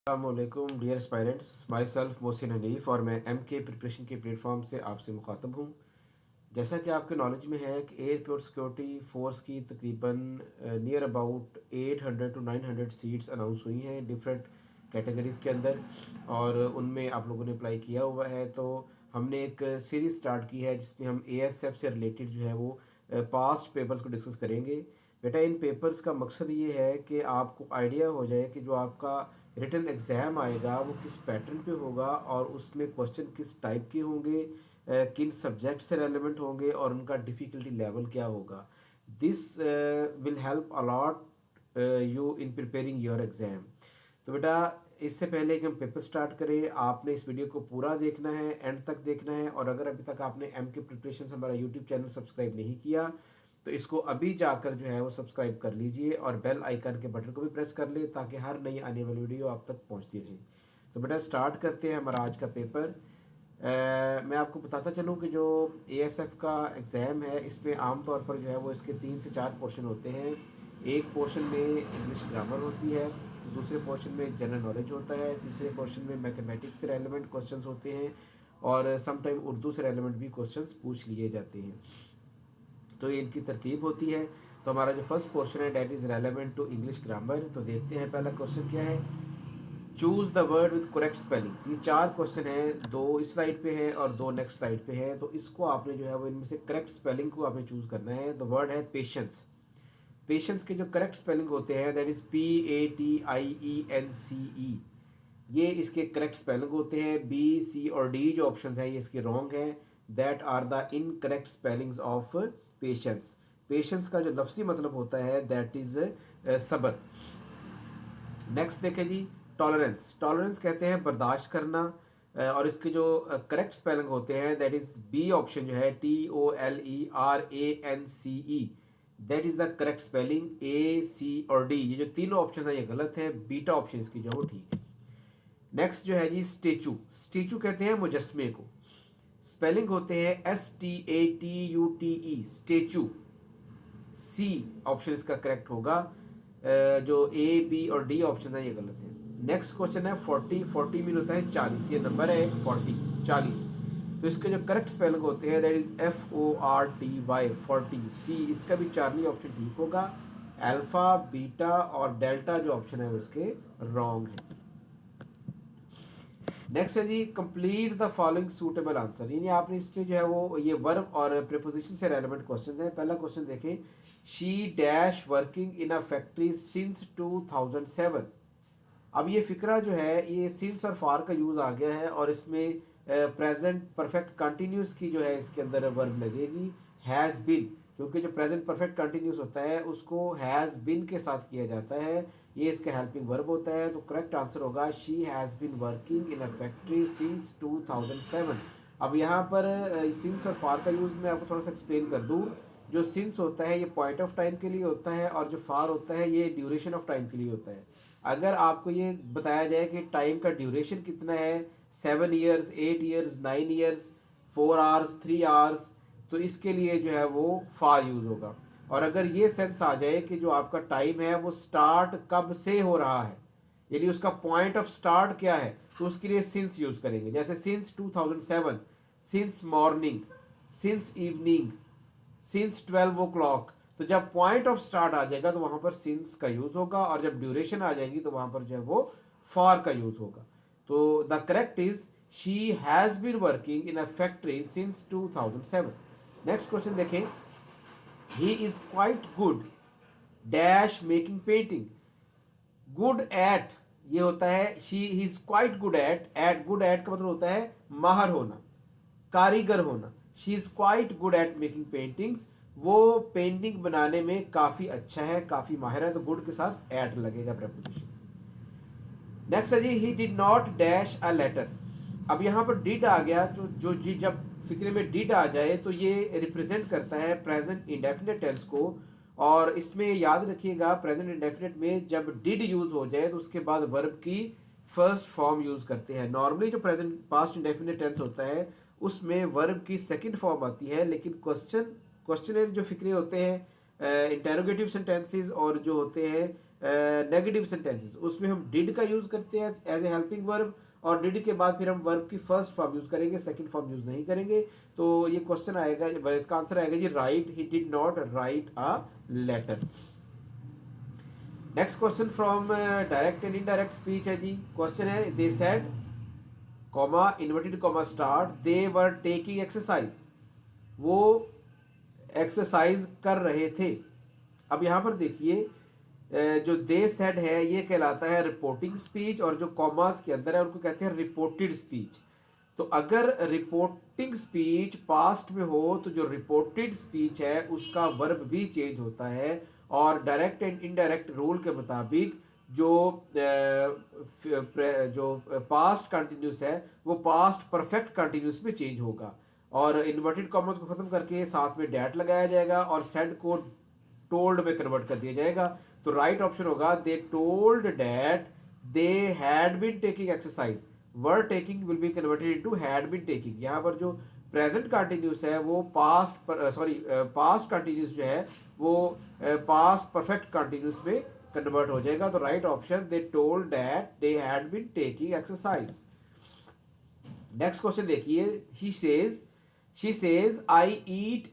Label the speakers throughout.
Speaker 1: अस्सलामुअलैकुम dear aspirants, myself Mohsin Hanif और मैं एम के प्रिपरेशन के प्लेटफॉर्म से आपसे मुखातब हूँ। जैसा कि आपके नॉलेज में है कि एयरपोर्ट सिक्योरिटी फोर्स की तकरीबन near about 800 to 900 seats announce हुई हैं डिफरेंट कैटेगरीज़ के अंदर, और उनमें आप लोगों ने अप्लाई किया हुआ है। तो हमने एक सीरीज़ स्टार्ट की है जिसमें हम ASF से रिलेटेड जो है वो पास्ट पेपर्स को डिस्कस करेंगे। बेटा, इन पेपर्स का मकसद ये है कि आपको आइडिया हो जाए कि जो आपका रिटन एग्ज़ाम आएगा वो किस पैटर्न पे होगा और उसमें क्वेश्चन किस टाइप के होंगे, किन सब्जेक्ट से रेलिवेंट होंगे और उनका डिफ़िकल्टी लेवल क्या होगा। This will help a lot you in preparing your exam. तो बेटा, इससे पहले कि हम पेपर स्टार्ट करें, आपने इस वीडियो को पूरा देखना है, एंड तक देखना है। और अगर अभी तक आपने एम के प्रिपरेशन हमारा यूट्यूब चैनल सब्सक्राइब नहीं किया तो इसको अभी जाकर जो है वो सब्सक्राइब कर लीजिए और बेल आइकन के बटन को भी प्रेस कर ले ताकि हर नई आने वाली वीडियो आप तक पहुंचती रहे। तो बेटा, स्टार्ट करते हैं हमारा आज का पेपर। मैं आपको बताता चलूँ कि जो ASF का एग्ज़ाम है इसमें आम तौर पर जो है वो इसके 3 से 4 पोर्शन होते हैं। एक पोर्शन में इंग्लिश ग्रामर होती है, दूसरे पोर्शन में जनरल नॉलेज होता है, तीसरे पोर्शन में मैथमेटिक्स से रेलिवेंट क्वेश्चंस होते हैं और समटाइम उर्दू से रेलिवेंट भी क्वेश्चंस पूछ लिए जाते हैं। तो ये इनकी तरतीब होती है। तो हमारा जो फर्स्ट पोर्शन है that is relevant to English grammar. तो देखते हैं पहला क्वेश्चन क्या है। Choose the word with correct spellings. ये 4 क्वेश्चन हैं, 2 इस स्लाइड पे हैं और 2 नेक्स्ट स्लाइड पे हैं। तो इसको आपने जो है वो इनमें से करेक्ट स्पेलिंग को आपने चूज़ करना है। द वर्ड है पेशेंस। पेशेंस के जो करेक्ट स्पेलिंग होते हैं दैट इज़ PATIENCE। ये इसके करेक्ट स्पेलिंग होते हैं। B, C और D जो ऑप्शन हैं ये इसके रॉन्ग हैं। That are the incorrect spellings of patience. Patience का जो लफ्ज़ी मतलब होता है दैट इज़ सब्र। नेक्स्ट देखें जी, टॉलरेंस। टॉलरेंस कहते हैं बर्दाश्त करना, और इसके जो करेक्ट स्पेलिंग होते हैं दैट इज़ बी ऑप्शन जो है TOLERANCE। That is the correct spelling. A, C और D ये जो तीनों ऑप्शन हैं ये गलत हैं। बीटा ऑप्शन इसकी जो है वो ठीक है। नेक्स्ट जो है जी, स्टेचू। स्टेचू कहते हैं मुजस्मे को। स्पेलिंग होते हैं STATUTE, स्टेचू। सी ऑप्शन इसका करेक्ट होगा। जो A, B और D ऑप्शन है ये गलत है। नेक्स्ट क्वेश्चन है 40। 40 मीन होता है 40, ये नंबर है 40 40। तो इसके जो करेक्ट स्पेलिंग होते हैं दैट इज FORTY 40। सी इसका भी चार्ली ऑप्शन ठीक होगा। अल्फा, बीटा और डेल्टा जो ऑप्शन है वो इसके रॉन्ग है। नेक्स्ट है जी, complete the following suitable answer. यानी आपने इसमें जो है वो ये वर्ब और प्रीपोजिशन से रेलेवेंट क्वेश्चन है। पहला क्वेश्चन देखें, she dash working in a factory since 2007। अब ये फिक्रा जो है ये सिंस और फॉर का यूज़ आ गया है और इसमें प्रेजेंट परफेक्ट कंटिन्यूस की जो है इसके अंदर वर्ब लगेगी हैज़ बिन, क्योंकि जो प्रेजेंट परफेक्ट कंटिन्यूस होता है उसको हैज़ बिन के साथ किया जाता है। ये इसका हेल्पिंग वर्ब होता है। तो करेक्ट आंसर होगा she has been working in a factory since 2007। अब यहाँ पर सिंस और फॉर का यूज़ मैं आपको थोड़ा सा एक्सप्लेन कर दूँ। जो सिंस होता है ये पॉइंट ऑफ टाइम के लिए होता है और जो फार होता है ये ड्यूरेशन ऑफ टाइम के लिए होता है। अगर आपको ये बताया जाए कि टाइम का ड्यूरेशन कितना है, 7 years, 8 years, 9 years, 4 hours, 3 hours, तो इसके लिए जो है वो फार यूज़ होगा। और अगर ये सेंस आ जाए कि जो आपका टाइम है वो स्टार्ट कब से हो रहा है, यानी उसका पॉइंट ऑफ स्टार्ट क्या है, तो उसके लिए सिंस यूज़ करेंगे। जैसे since 2007, since morning, since evening, since 12 o'clock। तो जब पॉइंट ऑफ स्टार्ट आ जाएगा तो वहां पर सिंस का यूज होगा और जब ड्यूरेशन आ जाएगी तो वहां पर जो है वो फॉर का यूज होगा। तो the correct is she has been working in a factory since 2007। Next question देखें, he is quite good dash making painting. Good at ये होता है she is quite good at good at का मतलब होता है माहर होना, कारीगर होना। She is quite good at making paintings. वो पेंटिंग बनाने में काफी अच्छा है, काफी माहिर है। तो गुड के साथ एट लगेगा प्रपोजिशन। नेक्स्ट है जी, he did not dash a letter. अब यहाँ पर डिड आ गया जो जो जी जब फिक्रे में डिड आ जाए तो ये रिप्रेजेंट करता है प्रेजेंट इंडेफिनिट टेंस को। और इसमें याद रखिएगा प्रेजेंट इंडेफिनिट में जब डिड यूज हो जाए तो उसके बाद वर्ब की फर्स्ट फॉर्म यूज करते हैं। नॉर्मली जो प्रेजेंट पास्ट इंडेफिनिट टेंस होता है उसमें वर्ब की सेकंड फॉर्म आती है, लेकिन क्वेश्चनर जो फिक्रे होते हैं इंटेरोगेटिव सेंटेंसेस और जो होते हैं नेगेटिव सेंटेंसेस, उसमें हम डिड का यूज करते हैं एज ए हेल्पिंग वर्ब, और डिड के बाद फिर हम वर्ब की फर्स्ट फॉर्म यूज करेंगे, सेकंड फॉर्म यूज नहीं करेंगे। तो ये क्वेश्चन आएगा, इसका आंसर आएगा जी write, he did not write a letter. Next question from direct and indirect speech है जी। क्वेश्चन है they said comma inverted comma start they were taking exercise, वो एक्सरसाइज कर रहे थे। अब यहाँ पर देखिए जो दे सेड है ये कहलाता है रिपोर्टिंग स्पीच, और जो कॉमास के अंदर है उनको कहते हैं रिपोर्टेड स्पीच। तो अगर रिपोर्टिंग स्पीच पास्ट में हो तो जो रिपोर्टेड स्पीच है उसका वर्ब भी चेंज होता है, और डायरेक्ट एंड इनडायरेक्ट रूल के मुताबिक जो जो पास्ट कंटिन्यूस है वो पास्ट परफेक्ट कंटिन्यूस में चेंज होगा, और इन्वर्टेड कॉमर्स को खत्म करके साथ में डैट लगाया जाएगा और सेड को टोल्ड में कन्वर्ट कर दिया जाएगा। तो राइट ऑप्शन होगा they told that they had been taking exercise, were taking will be converted into had been taking. यहाँ पर जो प्रेजेंट कंटिन्यूस है वो पास्ट कंटिन्यूस जो है वो पास्ट परफेक्ट कंटिन्यूस में कन्वर्ट हो जाएगा। तो right option they told that they had been taking exercise. Next question देखिए, she says I eat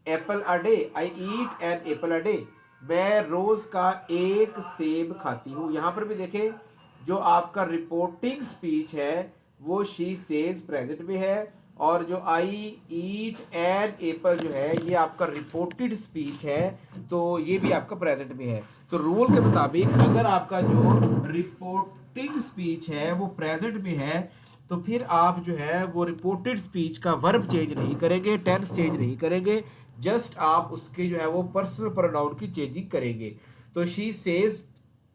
Speaker 1: apple a day, I eat an apple a day, मैं रोज का एक सेब खाती हूँ। यहां पर भी देखें जो आपका रिपोर्टिंग स्पीच है वो शी सेज प्रेजेंट में है, और जो आई ईट एन एप्पल जो है ये आपका रिपोर्टेड स्पीच है, तो ये भी आपका प्रेजेंट में है। तो रूल के मुताबिक अगर आपका जो रिपोर्टिंग स्पीच है वो प्रेजेंट में है तो फिर आप जो है वो रिपोर्टेड स्पीच का वर्ब चेंज नहीं करेंगे, टेंस चेंज नहीं करेंगे, जस्ट आप उसके जो है वो पर्सनल प्रोनाउन की चेंजिंग करेंगे। तो शी सेज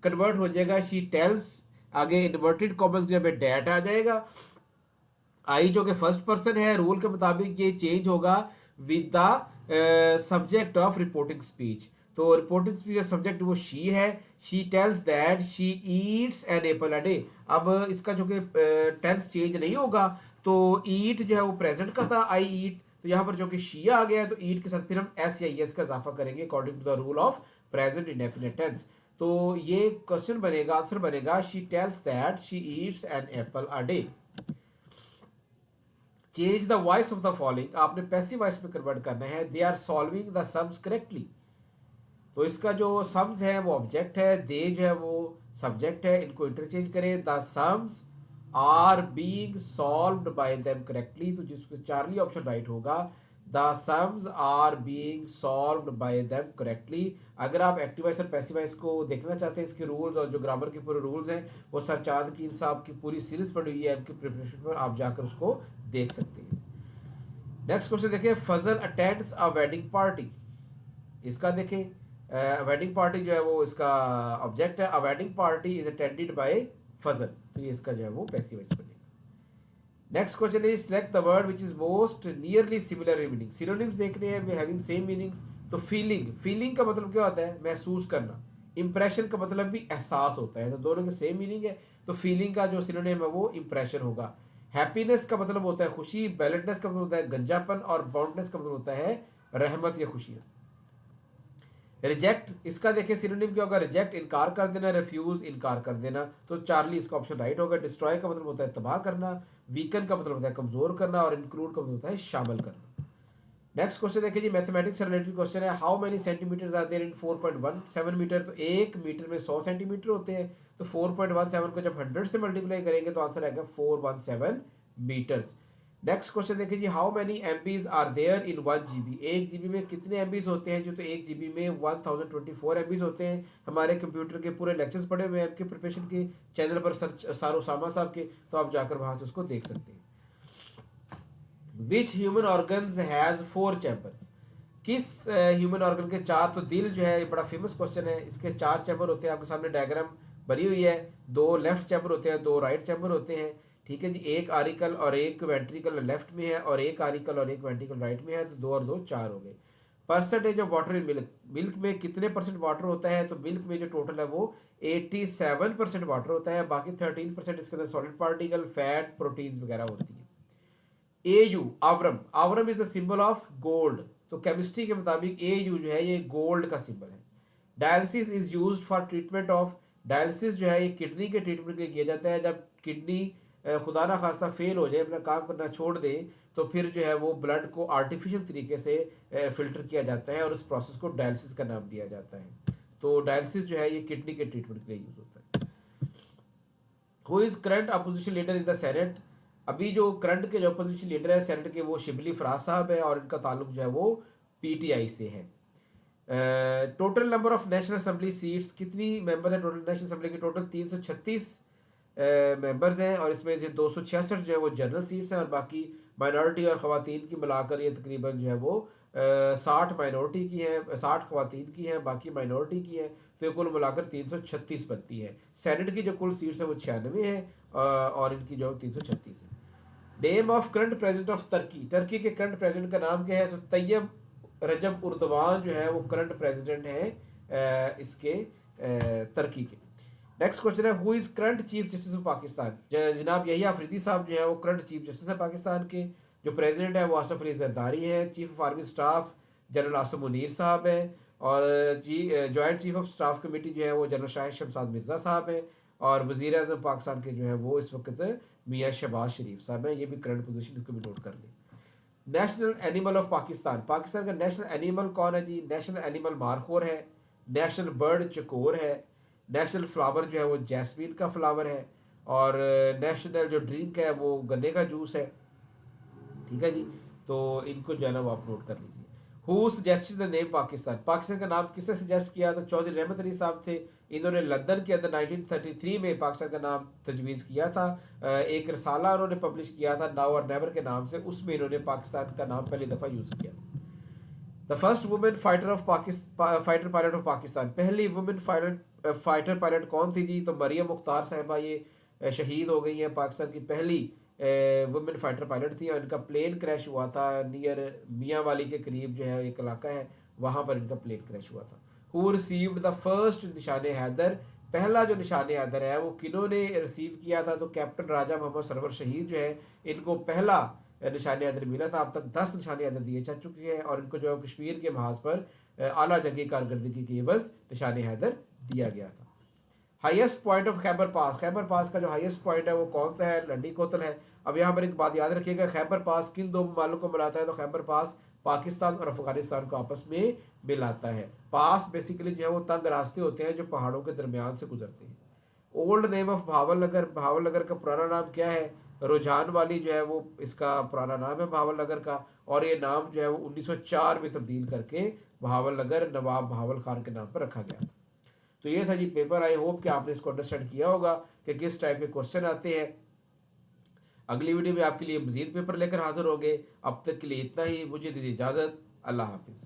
Speaker 1: कन्वर्ट हो जाएगा शी टेल्स, आगे इन्वर्टेड कॉमर्स जब डैट आ जाएगा। आई जो कि फर्स्ट पर्सन है, रूल के मुताबिक ये चेंज होगा with the subject of reporting speech. तो रिपोर्टिंग स्पीच का सब्जेक्ट वो शी है, she tells that she eats an apple a day. अब इसका जो कि टेंस चेंज नहीं होगा, तो ईट जो है वो प्रेजेंट का था, आई ईट, तो यहाँ पर जो कि शी आ गया है तो ईट के साथ फिर हम एस या एस का इजाफा करेंगे according to the rule of present indefinite tense. तो ये क्वेश्चन बनेगा, आंसर बनेगा she tells that she eats an apple a day. Change the voice of the following, आपने पैसिव वॉइस में कन्वर्ट करना है, they are solving the sums correctly. तो इसका जो सम्स है वो ऑब्जेक्ट है, दे जो है वो सब्जेक्ट है, इनको इंटरचेंज करें, the sums are being solved by them correctly, तो जिसको चार्ली ऑप्शन राइट होगा, the sums are being solved by them correctly. अगर आप एक्टिव वॉइस और पैसिव वॉइस को देखना चाहते हैं, इसके रूल्स और जो ग्रामर के पूरे रूल्स हैं वो सर चांदकीन साहब की पूरी सीरीज पड़ी हुई है एम की प्रिपरेशन पर, आप जाकर उसको देख सकते हैं। नेक्स्ट क्वेश्चन देखिए, फजल अटेंड्स अ वेडिंग पार्टी, इसका देखें वेडिंग पार्टी जो है वो इसका ऑब्जेक्ट है, a wedding party is attended by Fazal, तो ये इसका जो है वो पैसिव वॉइस बनेगा। Next question is select the word which is most nearly similar in meaning, synonyms देखने हैं हैविंग सेम मीनिंग्स। तो फीलिंग, फीलिंग का मतलब क्या होता है, महसूस करना। इंप्रेशन का मतलब भी एहसास होता है, तो दोनों के सेम मीनिंग है, तो फीलिंग का जो सिनोनिम है वो इंप्रेशन होगा। हैप्पीनेस का मतलब होता है खुशी, बैलेंसनेस का मतलब होता है गंजापन, और बाउंडनेस का मतलब होता है रहमत या खुशियां। रिजेक्ट, इसका देखिए सिनोनिम क्या होगा, रिजेक्ट इनकार कर देना, रिफ्यूज इनकार कर देना, तो चार्ली इसका ऑप्शन राइट होगा। डिस्ट्रॉय का मतलब होता है तबाह करना, वीकन का मतलब होता है कमजोर करना, और इंक्लूड का मतलब होता है शामिल करना। नेक्स्ट क्वेश्चन देखिए जी, मैथमेटिक्स से रिलेटेड क्वेश्चन है, how many centimetres are there in 4.17 metre, तो एक मीटर में 100 सेंटीमीटर होते हैं, तो 4.17 को जब 100 से मल्टीप्लाई करेंगे तो आंसर आएगा 417 मीटर्स। नेक्स्ट क्वेश्चन देखिए जी, how many MBs are there in 1 GB, 1 GB में कितने एमबीज होते हैं, जो तो 1 GB में 1024 एमबीज होते हैं। हमारे कंप्यूटर के पूरे लेक्चर्स पड़े हुए हैं एम के प्रिपरेशन के चैनल पर, सर्च सारो सामा साहब के, तो आप जाकर वहां से उसको देख सकते हैं। Which human organs has 4 chambers, किस ह्यूमन ऑर्गन के चार, तो दिल जो है ये बड़ा फेमस क्वेश्चन है, इसके 4 चैम्बर होते हैं, आपके सामने डायग्राम बनी हुई है, 2 लेफ्ट चैम्बर होते हैं, 2 राइट चैम्बर होते हैं, ठीक है जी। एक आरिकल और एक वेंट्रिकल लेफ्ट में है, और एक आरिकल और एक वेंट्रिकल राइट में है, तो 2 और 2 4 हो गए। Percentage of water in milk, milk में कितने परसेंट वाटर होता है, तो मिल्क में जो टोटल है वो 87% वाटर होता है, बाकी 13% इसके अंदर सॉलिड पार्टिकल, फैट, प्रोटीन्स वगैरह होती है। AU aurum, aurum is the symbol of gold, तो केमिस्ट्री के मुताबिक AU जो है ये गोल्ड का सिंबल है। Dialysis is used for treatment of, dialysis जो है ये किडनी के ट्रीटमेंट के लिए किया जाता है। जब किडनी खुदा ना खास्ता फेल हो जाए, अपना काम करना छोड़ दे, तो फिर जो है वो ब्लड को आर्टिफिशियल तरीके से फिल्टर किया जाता है और उस प्रोसेस को डायलिसिस का नाम दिया जाता है। तो डायलिसिस जो है ये किडनी के ट्रीटमेंट के लिए यूज होता है। Who is current opposition leader in the senate, अभी जो करंट के जो अपोजिशन लीडर है सेनेट के वो शिबली फराज साहब है और इनका ताल्लुक जो है वो पीटीआई से है। Total number of national assembly seats, कितनी मेंबर है टोटल नेशनल असेंबली के? टोटल 336 मेंबर्स हैं और इसमें से 266 जो है वो जनरल सीट्स हैं और बाकी माइनॉरिटी और ख़वातीन की मिलाकर ये तकरीबन जो है वो 60 माइनॉरिटी की है, 60 ख़वातीन की हैं, बाकी माइनॉरिटी की है। तो ये कुल मिलाकर 336 बनती है। सेनेट की जो कुल सीट्स है वो 96 है और इनकी जो 336 है। Name of current president of Turkey, तुर्की के करंट प्रेसिडेंट का नाम क्या है? तो तैयब रजब उर्दवान जो है वो करंट प्रेसिडेंट है इसके तुर्की के। नेक्स्ट क्वेश्चन है who is current chief justice of Pakistan, जनाब यही आफरीदी साहब जो है वो करंट चीफ जस्टिस है पाकिस्तान के। जो प्रेसिडेंट है वो आसफ अली जरदारी है। Chief of army staff general Asim Munir साहब हैं और joint chief of staff committee जो है वो जनरल शाहिद शमसाद मिर्ज़ा साहब हैं और वज़ीर आज़म पाकिस्तान के जो है वो इस वक्त मियाँ शहबाज शरीफ साहब हैं। ये भी करंट पोजीशन, इसको भी नोट कर लें। National animal of Pakistan, Pakistan का नेशनल एनिमल कौन है जी? नेशनल एनिमल मारखोर है। नेशनल बर्ड चकोर है। नेशनल फ्लावर जो है वो जैस्मीन का फ्लावर है और नेशनल जो ड्रिंक है वो गन्ने का जूस है। ठीक है जी, तो इनको जो है ना वो आप नोट कर लीजिए। Who suggested the name Pakistan, Pakistan का नाम किसने सजेस्ट किया? तो चौधरी रहमत अली साहब थे। इन्होंने लंदन के अंदर 1933 में पाकिस्तान का नाम तजवीज़ किया था। एक रसाला उन्होंने पब्लिश किया था नाउ और नेवर के नाम से, उसमें इन्होंने पाकिस्तान का नाम पहली दफ़ा यूज़ किया था। The first women fighter of fighter pilot of Pakistan, पहली वुमेन फाइटर पायलट कौन थी जी? तो मरियम मुख्तार साहिबा ये शहीद हो गई हैं। पाकिस्तान की पहली वुमेन फाइटर पायलट थी और इनका प्लेन क्रैश हुआ था नियर मियाँ वाली के करीब जो है एक इलाका है, वहाँ पर इनका प्लेन क्रैश हुआ था। हु रिसीव्ड द फर्स्ट निशान हैदर, पहला जो निशान हैदर है वो किन्होंने रिसीव किया था? तो कैप्टन राजा मोहम्मद सरवर शहीद जो है इनको पहला निशान हैदर मिला था। अब तक 10 निशान हैदर दिए जा चुके हैं और इनको जो है कश्मीर के महाज पर आला जंगी कारकर्दगी की एवज निशान हैदर दिया गया था। हाईएस्ट पॉइंट ऑफ खैबर पास, खैबर पास का जो हाईएस्ट पॉइंट है वो कौन सा है? लंडी कोतल है। अब यहाँ पर एक बात याद रखिएगा, खैबर पास किन दो ममालिक को मिलाता है? तो खैबर पास पाकिस्तान और अफगानिस्तान को आपस में मिलाता है। पास बेसिकली जो है वो तंग रास्ते होते हैं जो पहाड़ों के दरमियान से गुजरते हैं। ओल्ड नेम ऑफ भावल नगर, भावल नगर का पुराना नाम क्या है? रुझान वाली जो है वो इसका पुराना नाम है भावल नगर का और ये नाम जो है वो 1904 में तब्दील करके भावल नगर नवाब भावल खान के नाम पर रखा गया था। तो ये था जी पेपर। आई होप कि आपने इसको अंडरस्टैंड किया होगा कि किस टाइप के क्वेश्चन आते हैं। अगली वीडियो में आपके लिए मजीद पेपर लेकर हाजिर होंगे। अब तक के लिए इतना ही, मुझे दीजिए इजाज़त। अल्लाह हाफिज़।